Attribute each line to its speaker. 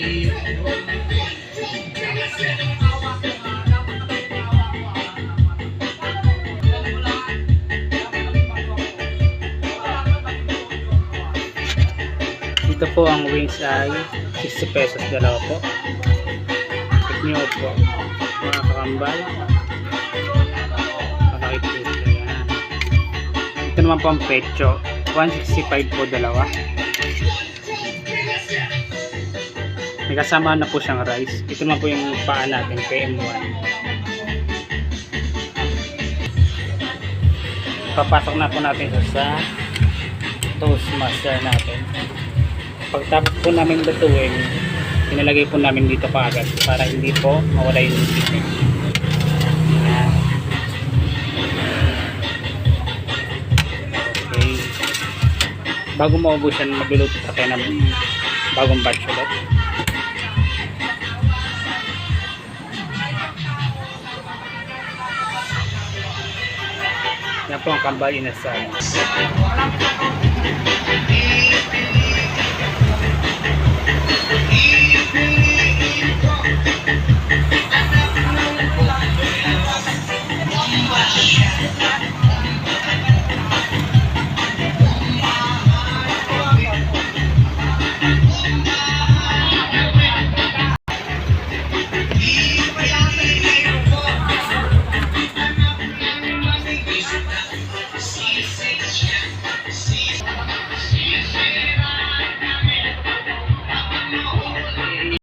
Speaker 1: Ito po ang wings ay 60 pesos dalawa po. Check nyo po mga kakambal. Malaki po ito yan. Ito naman po ang pecho, 165 po dalawa. May kasama na po siyang rice. Ito naman po yung paa natin, PM1. Papasok na po natin sa toastmaster natin. Pagtapos po namin lutuin, inalagay po namin dito kaagad para hindi po mawala yung chicken. Okay. Bago maubos yan, magluluto pa tayo ng bagong batch ulit. Yan po ang kambal inasal.